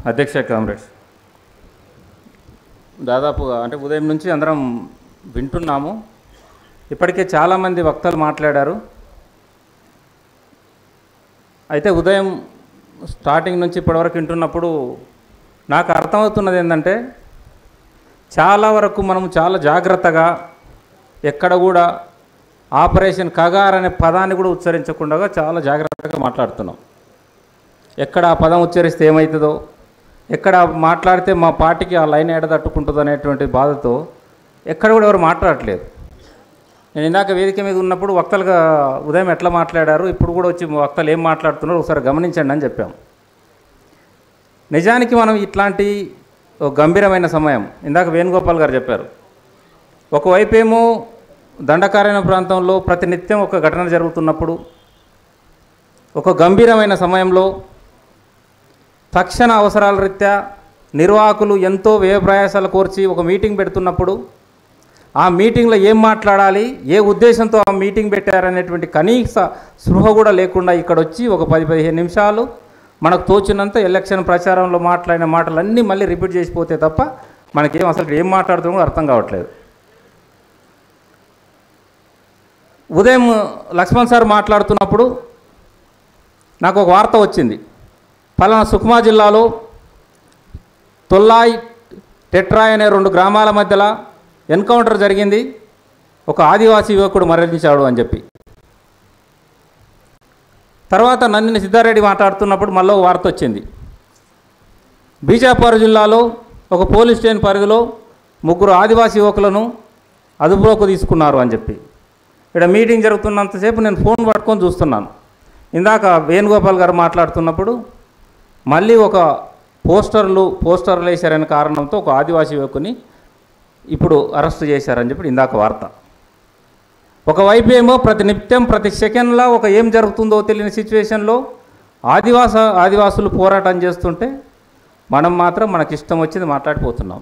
అధ్యక్ష కామ్రేడ్స్, దాదాపుగా అంటే ఉదయం నుంచి అందరం వింటున్నాము. ఇప్పటికే చాలామంది వక్తలు మాట్లాడారు. అయితే ఉదయం స్టార్టింగ్ నుంచి ఇప్పటివరకు వింటున్నప్పుడు నాకు అర్థమవుతున్నది ఏంటంటే, చాలా వరకు మనం చాలా జాగ్రత్తగా ఎక్కడ కూడా ఆపరేషన్ కగార్ అనే పదాన్ని కూడా ఉచ్చరించకుండా చాలా జాగ్రత్తగా మాట్లాడుతున్నాం. ఎక్కడ ఆ పదం ఉచ్చరిస్తే ఏమవుతుందో, ఎక్కడ మాట్లాడితే మా పార్టీకి ఆ లైన్ ఎడదట్టుకుంటుందో అనేటువంటి బాధతో ఎక్కడ కూడా ఎవరు మాట్లాడట్లేదు. నేను ఇందాక వేదిక మీద ఉన్నప్పుడు వక్తలుగా ఉదయం ఎట్లా మాట్లాడారు, ఇప్పుడు కూడా వచ్చి వక్తలు ఏం మాట్లాడుతున్నారో ఒకసారి గమనించండి అని చెప్పాం. నిజానికి మనం ఇట్లాంటి ఒక గంభీరమైన సమయం, ఇందాక వేణుగోపాల్ గారు చెప్పారు, ఒకవైపు ఏమో దండకారణ్య ప్రాంతంలో ప్రతినిత్యం ఒక ఘటన జరుగుతున్నప్పుడు, ఒక గంభీరమైన సమయంలో తక్షణ అవసరాల రీత్యా నిర్వాహకులు ఎంతో వ్యయ ప్రయాసాలు కోర్చి ఒక మీటింగ్ పెడుతున్నప్పుడు, ఆ మీటింగ్లో ఏం మాట్లాడాలి, ఏ ఉద్దేశంతో ఆ మీటింగ్ పెట్టారనేటువంటి కనీస స్పృహ కూడా లేకుండా ఇక్కడ వచ్చి ఒక 10-15 నిమిషాలు మనకు తోచినంత ఎలక్షన్ ప్రచారంలో మాట్లాడిన మాటలన్నీ మళ్ళీ రిపీట్ చేసిపోతే తప్ప మనకేం అసలు ఏం మాట్లాడుతున్నామో అర్థం కావట్లేదు. ఉదయం లక్ష్మణ్ సార్ మాట్లాడుతున్నప్పుడు నాకు ఒక వార్త వచ్చింది. పలానా సుక్మా జిల్లాలో తొల్లాయి, టెట్రాయ్ అనే 2 గ్రామాల మధ్యలో ఎన్కౌంటర్ జరిగింది, ఒక ఆదివాసీ యువకుడు మరణించాడు అని చెప్పి. తర్వాత నందిని సిద్ధారెడ్డి మాట్లాడుతున్నప్పుడు మళ్ళీ ఒక వార్త వచ్చింది. బీజాపూర్ జిల్లాలో ఒక పోలీస్ స్టేషన్ పరిధిలో 3 ఆదివాసీ యువకులను అదుపులోకి తీసుకున్నారు అని చెప్పి. ఇక్కడ మీటింగ్ జరుగుతున్నంతసేపు నేను ఫోన్ పట్టుకొని చూస్తున్నాను. ఇందాక వేణుగోపాల్ గారు మాట్లాడుతున్నప్పుడు మళ్ళీ ఒక పోస్టర్లు వేశారనే కారణంతో ఒక ఆదివాసీ యువకుని ఇప్పుడు అరెస్ట్ చేశారని చెప్పి ఇందాక వార్త. ఒకవైపు ఏమో ప్రతినిత్యం ప్రతి సెకండ్లో ఒక ఏం జరుగుతుందో తెలియని సిచ్యువేషన్లో ఆదివాసులు పోరాటం చేస్తుంటే మనం మాత్రం మనకి ఇష్టం వచ్చింది మాట్లాడిపోతున్నాం.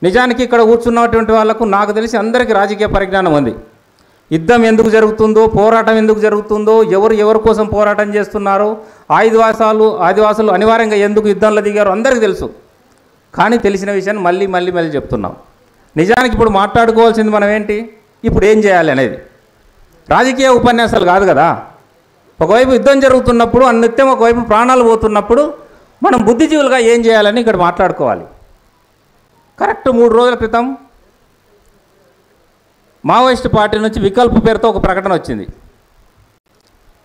నిజానికి ఇక్కడ కూర్చున్నటువంటి వాళ్ళకు నాకు తెలిసి అందరికీ రాజకీయ పరిజ్ఞానం ఉంది. యుద్ధం ఎందుకు జరుగుతుందో, పోరాటం ఎందుకు జరుగుతుందో, ఎవరి కోసం పోరాటం చేస్తున్నారో, ఆదివాసులు అనివార్యంగా ఎందుకు యుద్ధంలో దిగారో అందరికీ తెలుసు. కానీ తెలిసిన విషయాన్ని మళ్ళీ చెప్తున్నాం. నిజానికి ఇప్పుడు మాట్లాడుకోవాల్సింది మనం ఏంటి, ఇప్పుడు ఏం చేయాలి అనేది. రాజకీయ ఉపన్యాసాలు కాదు కదా. ఒకవైపు యుద్ధం జరుగుతున్నప్పుడు, నిత్యం ఒకవైపు ప్రాణాలు పోతున్నప్పుడు మనం బుద్ధిజీవులుగా ఏం చేయాలని ఇక్కడ మాట్లాడుకోవాలి. కరెక్ట్ 3 రోజుల క్రితం మావోయిస్టు పార్టీ నుంచి వికల్ప పేరుతో ఒక ప్రకటన వచ్చింది.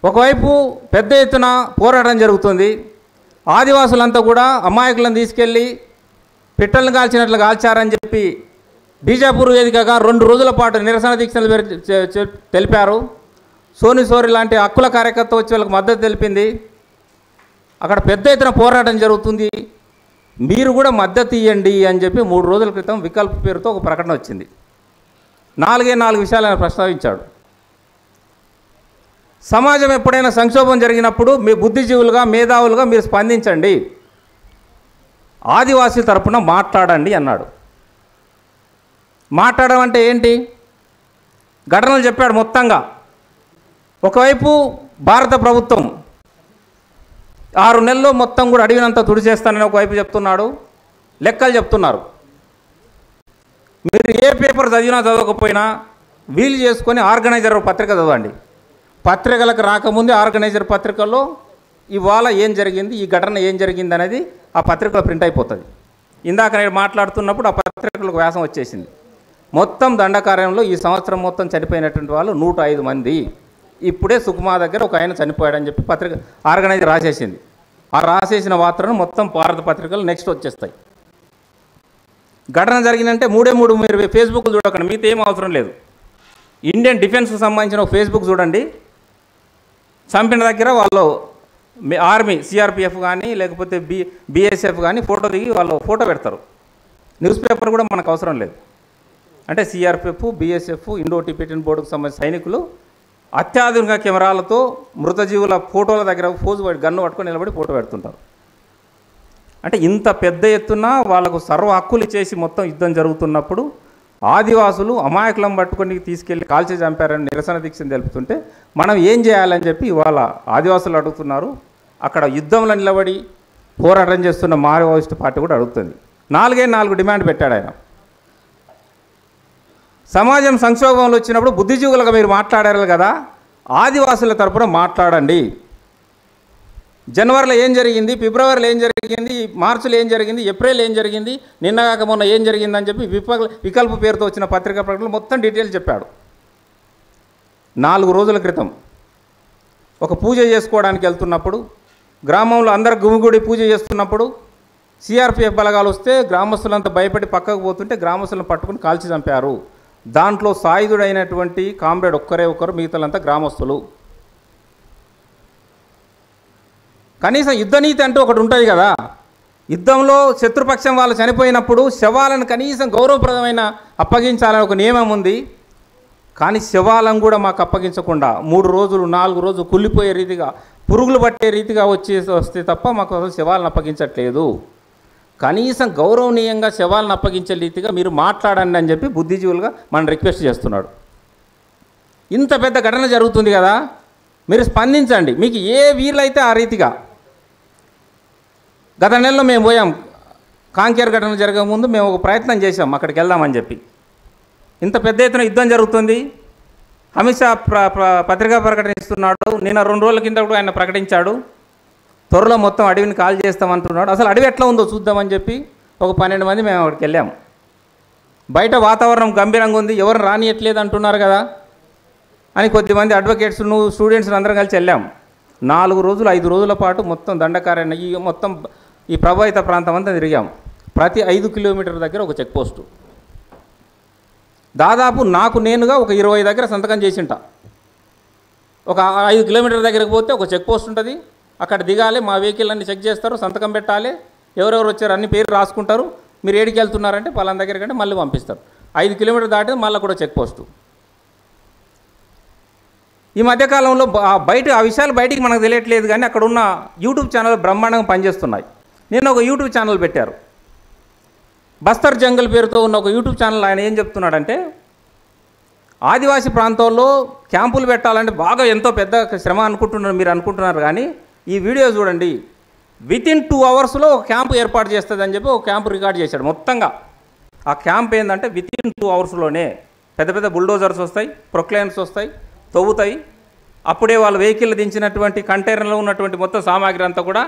ఒకవైపు పెద్ద ఎత్తున పోరాటం జరుగుతుంది. ఆదివాసులంతా కూడా అమాయకులను తీసుకెళ్ళి పిట్టలను కాల్చినట్లు కాల్చారని చెప్పి బీజాపూర్ వేదికగా 2 రోజుల పాటు నిరసన దీక్షలు తెలిపారు. సోని లాంటి హక్కుల కార్యకర్త వచ్చి వాళ్ళకి మద్దతు తెలిపింది. అక్కడ పెద్ద ఎత్తున పోరాటం జరుగుతుంది, మీరు కూడా మద్దతు ఇవ్వండి అని చెప్పి 3 రోజుల క్రితం వికల్ప పేరుతో ఒక ప్రకటన వచ్చింది. 4 విషయాలు ఆయన ప్రస్తావించాడు. సమాజం ఎప్పుడైనా సంక్షోభం జరిగినప్పుడు మీ బుద్ధిజీవులుగా, మేధావులుగా మీరు స్పందించండి, ఆదివాసీ తరపున మాట్లాడండి అన్నాడు. మాట్లాడడం అంటే ఏంటి, ఘటనలు చెప్పాడు మొత్తంగా. ఒకవైపు భారత ప్రభుత్వం 6 నెలల్లో మొత్తం కూడా అడవినంతా తుడిచేస్తానని ఒకవైపు చెప్తున్నాడు, లెక్కలు చెప్తున్నారు. మీరు ఏ పేపర్ చదివినా చదవకపోయినా వీలు చేసుకొని ఆర్గనైజర్ పత్రిక చదవండి. పత్రికలకు రాకముందే ఆర్గనైజర్ పత్రికల్లో ఇవాళ ఏం జరిగింది, ఈ ఘటన ఏం జరిగింది అనేది ఆ పత్రికలో ప్రింట్ అయిపోతుంది. ఇందాక నేను మాట్లాడుతున్నప్పుడు ఆ పత్రికలకు వ్యాసం వచ్చేసింది. మొత్తం దండకారణ్యంలో ఈ సంవత్సరం మొత్తం చనిపోయినటువంటి వాళ్ళు 105 మంది. ఇప్పుడే సుకుమా దగ్గర ఒక ఆయన చనిపోయాడని చెప్పి పత్రిక ఆర్గనైజర్ రాసేసింది. ఆ రాసేసిన వార్తలను మొత్తం భారత పత్రికలు నెక్స్ట్ వచ్చేస్తాయి. ఘటన జరిగిందంటే 3 మీరు ఫేస్బుక్ చూడకండి, మీతో ఏం అవసరం లేదు. ఇండియన్ డిఫెన్స్కి సంబంధించిన ఒక ఫేస్బుక్ చూడండి. చంపిన దగ్గర వాళ్ళు ఆర్మీ, సిఆర్పిఎఫ్ కానీ లేకపోతే బిఎస్ఎఫ్ కానీ ఫోటో దిగి వాళ్ళు ఫోటో పెడతారు. న్యూస్ పేపర్ కూడా మనకు అవసరం లేదు. అంటే సిఆర్పిఎఫ్, బిఎస్ఎఫ్, ఇండో టిబెటన్ బోర్డుకు సంబంధించిన సైనికులు అత్యాధునిక కెమెరాలతో మృతజీవుల ఫోటోల దగ్గర గన్ను పట్టుకొని నిలబడి ఫోటో పెడుతుంటారు. అంటే ఇంత పెద్ద ఎత్తున వాళ్ళకు సర్వ హక్కులు చేసి మొత్తం యుద్ధం జరుగుతున్నప్పుడు ఆదివాసులు అమాయకులను పట్టుకొని తీసుకెళ్ళి కాల్చి చంపారని నిరసన దీక్షను తెలుపుతుంటే మనం ఏం చేయాలని చెప్పి ఇవాళ ఆదివాసులు అడుగుతున్నారు. అక్కడ యుద్ధంలో నిలబడి పోరాటం చేస్తున్న మావోయిస్టు పార్టీ కూడా అడుగుతుంది. 4 డిమాండ్ పెట్టాడు ఆయన. సమాజం సంక్షోభంలో వచ్చినప్పుడు బుద్ధిజీవులుగా మీరు మాట్లాడారు కదా, ఆదివాసుల తరపున మాట్లాడండి. జనవరిలో ఏం జరిగింది, ఫిబ్రవరిలో ఏం జరిగింది, మార్చిలో ఏం జరిగింది, ఏప్రిల్ ఏం జరిగింది, నిన్నగాక మొన్న ఏం జరిగిందని చెప్పి వికల్ప పేరుతో వచ్చిన పత్రికా ప్రకటనలు మొత్తం డీటెయిల్స్ చెప్పాడు. 4 రోజుల క్రితం ఒక పూజ చేసుకోవడానికి వెళ్తున్నప్పుడు, గ్రామంలో అందరు గుమిగూడి పూజ చేస్తున్నప్పుడు సిఆర్పిఎఫ్ బలగాలు వస్తే గ్రామస్తులంతా భయపడి పక్కకు పోతుంటే గ్రామస్తులను పట్టుకుని కాల్చి చంపారు. దాంట్లో సాయుధుడైనటువంటి కామ్రేడ్ ఒక్కరు, మిగతాలంతా గ్రామస్తులు. కనీసం యుద్ధనీతి అంటూ ఒకటి ఉంటుంది కదా, యుద్ధంలో శత్రుపక్షం వాళ్ళు చనిపోయినప్పుడు శవాలను కనీసం గౌరవప్రదమైన అప్పగించాలని ఒక నియమం ఉంది. కానీ శవాలను కూడా మాకు అప్పగించకుండా 3 రోజులు 4 రోజులు కుళ్ళిపోయే రీతిగా, పురుగులు పట్టే రీతిగా వస్తే తప్ప మాకు అసలు శవాలను అప్పగించట్లేదు. కనీసం గౌరవనీయంగా శవాలను అప్పగించే రీతిగా మీరు మాట్లాడండి అని చెప్పి బుద్ధిజీవులుగా మనం రిక్వెస్ట్ చేస్తున్నాడు. ఇంత పెద్ద ఘటన జరుగుతుంది కదా, మీరు స్పందించండి. మీకు ఏ వీలైతే ఆ రీతిగా. గత నెలలో మేము పోయాం, కాంకేర్ ఘటన జరగక ముందు మేము ఒక ప్రయత్నం చేశాం అక్కడికి వెళ్దామని చెప్పి. ఇంత పెద్ద ఎత్తున యుద్ధం జరుగుతుంది. అమిత్ షా పత్రికా ప్రకటన ఇస్తున్నాడు. నిన్న 2 రోజుల కింద కూడా ఆయన ప్రకటించాడు, త్వరలో మొత్తం అడవిని కాల్ చేస్తామంటున్నాడు. అసలు అడవి ఎట్లా ఉందో చూద్దామని చెప్పి ఒక 12 మంది మేము అక్కడికి వెళ్ళాము. బయట వాతావరణం గంభీరంగా ఉంది, ఎవరు రానియట్లేదు అంటున్నారు కదా అని కొద్దిమంది అడ్వకేట్స్, స్టూడెంట్స్ అందరం కలిసి వెళ్ళాం. 4 రోజులు 5 రోజుల పాటు మొత్తం దండకారణ్య మొత్తం ఈ ప్రభావిత ప్రాంతం అంతా తిరిగాం. ప్రతి 5 కిలోమీటర్ల దగ్గర ఒక చెక్ పోస్టు. దాదాపు నేనుగా ఒక 20 దగ్గర సంతకం చేసింటా. ఒక 5 కిలోమీటర్ల దగ్గరకు పోతే ఒక చెక్ పోస్ట్ ఉంటుంది, అక్కడ దిగాలి, మా వెహికల్ అన్ని చెక్ చేస్తారు, సంతకం పెట్టాలి, ఎవరెవరు వచ్చారు అన్ని పేరు రాసుకుంటారు, మీరు ఏడికి వెళ్తున్నారంటే పలానా దగ్గరకంటే మళ్ళీ పంపిస్తారు. 5 కిలోమీటర్లు దాటి మళ్ళీ కూడా చెక్ పోస్టు. ఈ మధ్యకాలంలో బయట ఆ విషయాలు బయటికి మనకు తెలియట్లేదు, కానీ అక్కడ ఉన్న యూట్యూబ్ ఛానల్ బ్రహ్మాండంగా పనిచేస్తున్నాయి. నేను ఒక యూట్యూబ్ ఛానల్ పెట్టారు, బస్తర్ జంగల్ పేరుతో ఉన్న ఒక యూట్యూబ్ ఛానల్. ఆయన ఏం చెప్తున్నాడంటే, ఆదివాసీ ప్రాంతాల్లో క్యాంపులు పెట్టాలంటే బాగా ఎంతో పెద్ద శ్రమ అనుకుంటున్నారు, మీరు అనుకుంటున్నారు. కానీ ఈ వీడియో చూడండి, వితిన్ 2 అవర్స్లో ఒక క్యాంపు ఏర్పాటు చేస్తుందని చెప్పి ఒక క్యాంపు రికార్డ్ చేశాడు మొత్తంగా. ఆ క్యాంప్ ఏంటంటే వితిన్ 2 అవర్స్లోనే పెద్ద పెద్ద బుల్డోజర్స్ వస్తాయి, ప్రొక్లైన్స్ వస్తాయి, తవ్వుతాయి. అప్పుడే వాళ్ళ వెహికల్ దించినటువంటి కంటైనర్లో ఉన్నటువంటి మొత్తం సామాగ్రి అంతా కూడా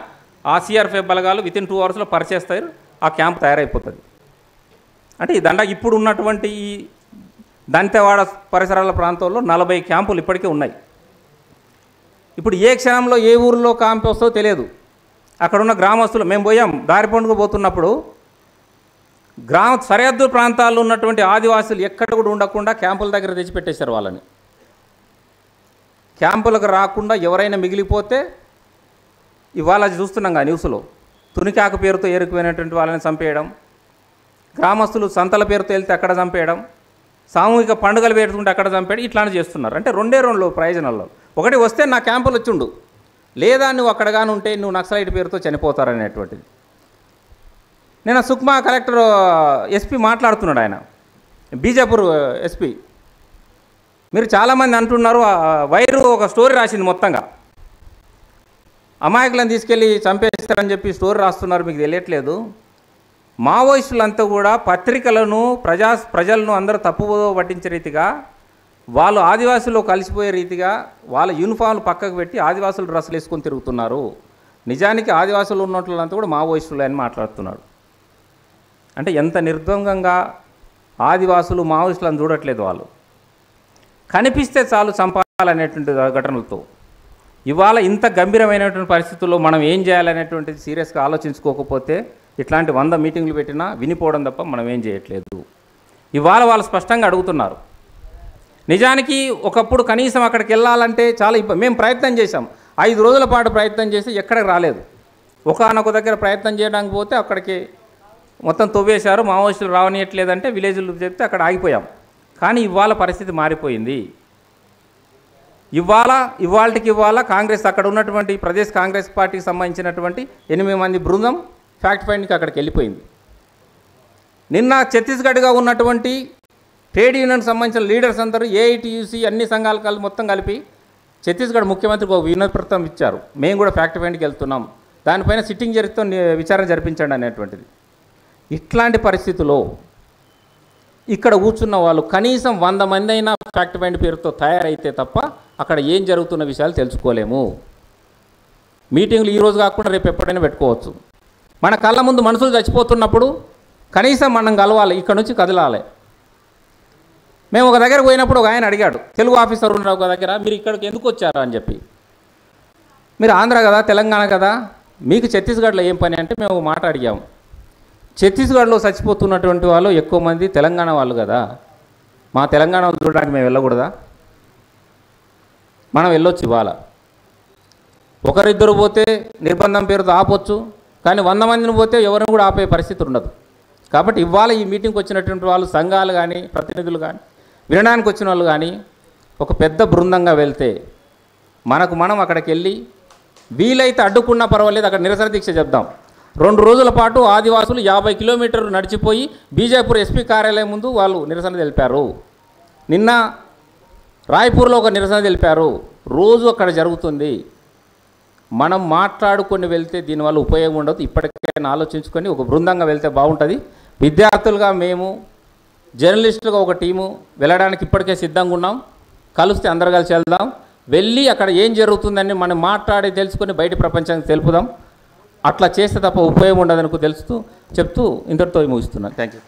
ఆ సిఆర్పిఎఫ్ బలగాలు వితిన్ 2 అవర్స్లో పరిచేస్తారు. ఆ క్యాంప్ తయారైపోతుంది. అంటే ఈ ఇప్పుడు ఉన్నటువంటి ఈ దంతెవాడ పరిసరాల ప్రాంతాల్లో 40 క్యాంపులు ఇప్పటికే ఉన్నాయి. ఇప్పుడు ఏ క్షణంలో ఏ ఊరిలో క్యాంప్ వస్తుందో తెలియదు. అక్కడున్న గ్రామస్తులు, మేము పోయాం దారి పండుగ పోతున్నప్పుడు, సరిహద్దు ప్రాంతాల్లో ఉన్నటువంటి ఆదివాసులు ఎక్కడ కూడా ఉండకుండా క్యాంపుల దగ్గర తెచ్చిపెట్టేశారు వాళ్ళని. క్యాంపులకు రాకుండా ఎవరైనా మిగిలిపోతే ఇవాళ చూస్తున్నాం న్యూస్లో, తునికాకు పేరుతో ఏరుకుపోయినటువంటి వాళ్ళని చంపేయడం, గ్రామస్తులు సంతల పేరుతో వెళ్తే అక్కడ చంపేయడం, సామూహిక పండుగలు పెడుతుంటే అక్కడ చంపేయడం, ఇట్లాంటి చేస్తున్నారు. అంటే 2 ప్రయోజనాల్లో. ఒకటి వస్తే నా క్యాంపులు వచ్చిండు, లేదా నువ్వు అక్కడ కానీ ఉంటే నువ్వు నక్సలైట్ పేరుతో చనిపోతారనేటువంటిది. నేను సుక్మా కలెక్టర్ ఎస్పీ మాట్లాడుతున్నాడు, ఆయన బీజాపూర్ ఎస్పీ. మీరు చాలామంది అంటున్నారు, వైరు ఒక స్టోరీ రాసింది మొత్తంగా, అమాయకులను తీసుకెళ్ళి చంపేస్తారని చెప్పి స్టోరీ రాస్తున్నారు, మీకు తెలియట్లేదు. మావోయిస్టులంతా కూడా పత్రికలను ప్రజలను అందరూ తప్పుదో పట్టించే రీతిగా, వాళ్ళు ఆదివాసుల్లో కలిసిపోయే రీతిగా వాళ్ళ యూనిఫామ్లు పక్కకు పెట్టి ఆదివాసులు డ్రెస్సులు వేసుకొని తిరుగుతున్నారు. నిజానికి ఆదివాసులు ఉన్నట్లంతా కూడా మావోయిస్టులు అని మాట్లాడుతున్నాడు. అంటే ఎంత నిర్ద్వందంగా ఆదివాసులు మావోయిస్టులను చూడట్లేదు. వాళ్ళు కనిపిస్తే చాలు చంపాలనేటువంటి ఘటనలతో. ఇవాళ ఇంత గంభీరమైనటువంటి పరిస్థితుల్లో మనం ఏం చేయాలనేటువంటిది సీరియస్గా ఆలోచించుకోకపోతే ఇట్లాంటి 100 మీటింగ్లు పెట్టినా వినిపోవడం తప్ప మనం ఏం చేయట్లేదు. ఇవాళ వాళ్ళు స్పష్టంగా అడుగుతున్నారు. నిజానికి ఒకప్పుడు కనీసం అక్కడికి వెళ్ళాలంటే చాలా మేము ప్రయత్నం చేశాం, 5 రోజుల పాటు ప్రయత్నం చేసి ఎక్కడికి రాలేదు. ఒకనొక దగ్గర ప్రయత్నం చేయడానికి పోతే అక్కడికి మొత్తం తవ్వేశారు, మావోయిస్టులు రావనియట్లేదంటే విలేజ్లు చెప్తే అక్కడ ఆగిపోయాం. కానీ ఇవాళ పరిస్థితి మారిపోయింది. ఇవాళ కాంగ్రెస్, అక్కడ ఉన్నటువంటి ప్రదేశ్ కాంగ్రెస్ పార్టీకి సంబంధించినటువంటి 8 మంది బృందం ఫ్యాక్ట్ ఫైండ్కి అక్కడికి వెళ్ళిపోయింది. నిన్న ఛత్తీస్గఢ్గా ఉన్నటువంటి ట్రేడ్ యూనియన్కి సంబంధించిన లీడర్స్ అందరూ ఏఐటీయూసీ అన్ని సంఘాలు మొత్తం కలిపి ఛత్తీస్గఢ్ ముఖ్యమంత్రికి ఒక వినతిపత్రం ఇచ్చారు. మేము కూడా ఫ్యాక్ట్ ఫైండ్కి వెళ్తున్నాం, దానిపైన సిట్టింగ్ జడ్జితో విచారణ జరిపించండి అనేటువంటిది. ఇట్లాంటి పరిస్థితుల్లో ఇక్కడ కూర్చున్న వాళ్ళు కనీసం 100 మంది అయినా ఫ్యాక్ట్ ఫైండ్ పేరుతో తయారైతే తప్ప అక్కడ ఏం జరుగుతున్న విషయాలు తెలుసుకోలేము. మీటింగ్లు ఈరోజు కాకుండా రేపు ఎప్పుడైనా పెట్టుకోవచ్చు. మన కళ్ళ ముందు మనుషులు చచ్చిపోతున్నప్పుడు కనీసం మనం కలవాలి, ఇక్కడ నుంచి కదలాలి. మేము ఒక దగ్గర పోయినప్పుడు ఒక ఆయన అడిగాడు, తెలుగు ఆఫీసర్ ఉన్నారు ఒక దగ్గర, మీరు ఇక్కడికి ఎందుకు వచ్చారా అని చెప్పి. మీరు ఆంధ్ర కదా, తెలంగాణ కదా, మీకు ఛత్తీస్గఢ్లో ఏం పని అంటే మేము మాట అడిగాము. ఛత్తీస్గఢ్లో చచ్చిపోతున్నటువంటి వాళ్ళు ఎక్కువ మంది తెలంగాణ వాళ్ళు కదా, మా తెలంగాణ చూడడానికి మేము వెళ్ళకూడదా? మనం వెళ్ళొచ్చు. ఇవాళ ఒకరిద్దరు పోతే నిర్బంధం పేరుతో ఆపొచ్చు, కానీ 100 మందిని పోతే ఎవరిని కూడా ఆపే పరిస్థితి ఉండదు. కాబట్టి ఇవాళ ఈ మీటింగ్కి వచ్చినటువంటి వాళ్ళు సంఘాలు కానీ ప్రతినిధులు కానీ వినడానికి వచ్చిన వాళ్ళు కానీ ఒక పెద్ద బృందంగా వెళ్తే మనం అక్కడికి వెళ్ళి వీలైతే అడ్డుకున్నా పర్వాలేదు, అక్కడ నిరసన దీక్ష చెప్దాం. 2 రోజుల పాటు ఆదివాసులు 50 కిలోమీటర్లు నడిచిపోయి బీజాపూర్ ఎస్పీ కార్యాలయం ముందు వాళ్ళు నిరసన తెలిపారు. నిన్న రాయ్పూర్లో ఒక నిరసన తెలిపారు. రోజు అక్కడ జరుగుతుంది. మనం మాట్లాడుకొని వెళ్తే దీనివల్ల ఉపయోగం ఉండదు. ఇప్పటికైనా ఆలోచించుకొని ఒక బృందంగా వెళ్తే బాగుంటుంది. విద్యార్థులుగా మేము, జర్నలిస్టులుగా ఒక టీము వెళ్ళడానికి ఇప్పటికే సిద్ధంగా ఉన్నాం. కలిస్తే అందరు కలిసి వెళ్దాం. వెళ్ళి అక్కడ ఏం జరుగుతుందని మనం మాట్లాడి తెలుసుకొని బయట ప్రపంచానికి తెలుపుదాం. అట్లా చేస్తే తప్ప ఉపయోగం ఉండదని చెప్తూ ఇంతటితో ముగిస్తున్నాను. Thank you.